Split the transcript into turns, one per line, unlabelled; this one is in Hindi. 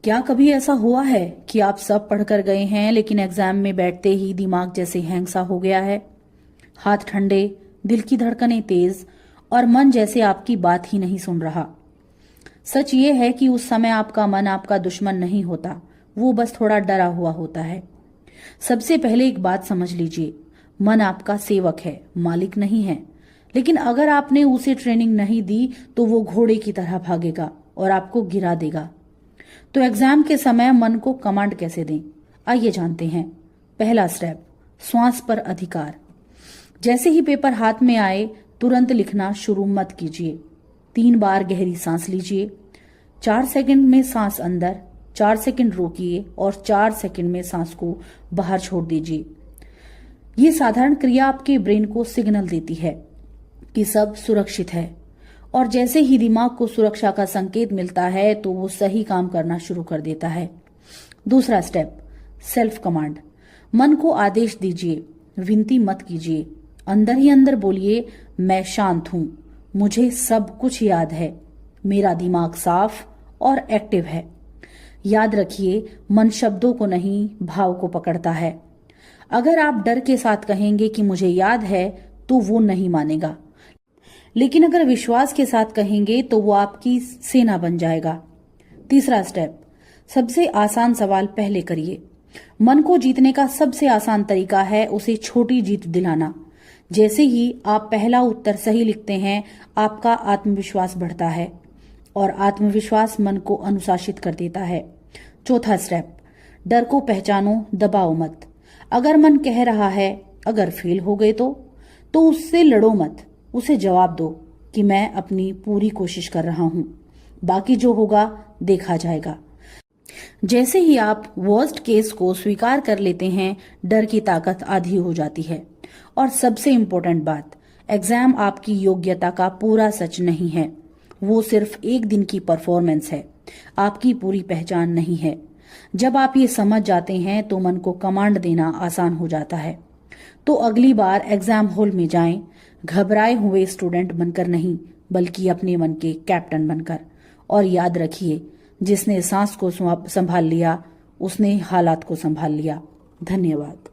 क्या कभी ऐसा हुआ है कि आप सब पढ़कर गए हैं लेकिन एग्जाम में बैठते ही दिमाग जैसे हैंग सा हो गया है? हाथ ठंडे, दिल की धड़कनें तेज और मन जैसे आपकी बात ही नहीं सुन रहा। सच ये है कि उस समय आपका मन आपका दुश्मन नहीं होता, वो बस थोड़ा डरा हुआ होता है। सबसे पहले एक बात समझ लीजिए, मन आपका सेवक है, मालिक नहीं है। लेकिन अगर आपने उसे ट्रेनिंग नहीं दी तो वो घोड़े की तरह भागेगा और आपको गिरा देगा। तो एग्जाम के समय मन को कमांड कैसे दें, आइए जानते हैं। पहला स्टेप, श्वास पर अधिकार। जैसे ही पेपर हाथ में आए तुरंत लिखना शुरू मत कीजिए। 3 बार गहरी सांस लीजिए। 4 सेकंड में सांस अंदर, 4 सेकंड रोकिए और 4 सेकंड में सांस को बाहर छोड़ दीजिए। ये साधारण क्रिया आपके ब्रेन को सिग्नल देती है कि सब सुरक्षित है, और जैसे ही दिमाग को सुरक्षा का संकेत मिलता है तो वो सही काम करना शुरू कर देता है। दूसरा स्टेप, सेल्फ कमांड। मन को आदेश दीजिए, विनती मत कीजिए। अंदर ही अंदर बोलिए, मैं शांत हूं, मुझे सब कुछ याद है, मेरा दिमाग साफ और एक्टिव है। याद रखिए, मन शब्दों को नहीं, भाव को पकड़ता है। अगर आप डर के साथ कहेंगे कि मुझे याद है तो वो नहीं मानेगा, लेकिन अगर विश्वास के साथ कहेंगे तो वो आपकी सेना बन जाएगा। तीसरा स्टेप, सबसे आसान सवाल पहले करिए। मन को जीतने का सबसे आसान तरीका है उसे छोटी जीत दिलाना। जैसे ही आप पहला उत्तर सही लिखते हैं, आपका आत्मविश्वास बढ़ता है और आत्मविश्वास मन को अनुशासित कर देता है। चौथा स्टेप, डर को पहचानो, दबाओ मत। अगर मन कह रहा है अगर फेल हो गए तो उससे लड़ो मत, उसे जवाब दो कि मैं अपनी पूरी कोशिश कर रहा हूं, बाकी जो होगा देखा जाएगा। जैसे ही आप वर्स्ट केस को स्वीकार कर लेते हैं, डर की ताकत आधी हो जाती है। और सबसे इम्पोर्टेंट बात, एग्जाम आपकी योग्यता का पूरा सच नहीं है, वो सिर्फ एक दिन की परफॉर्मेंस है, आपकी पूरी पहचान नहीं है। जब आप ये समझ जाते हैं तो मन को कमांड देना आसान हो जाता है। तो अगली बार एग्जाम हॉल में जाएं, घबराए हुए स्टूडेंट बनकर नहीं, बल्कि अपने मन के कैप्टन बनकर। और याद रखिए, जिसने सांस को संभाल लिया उसने हालात को संभाल लिया। धन्यवाद।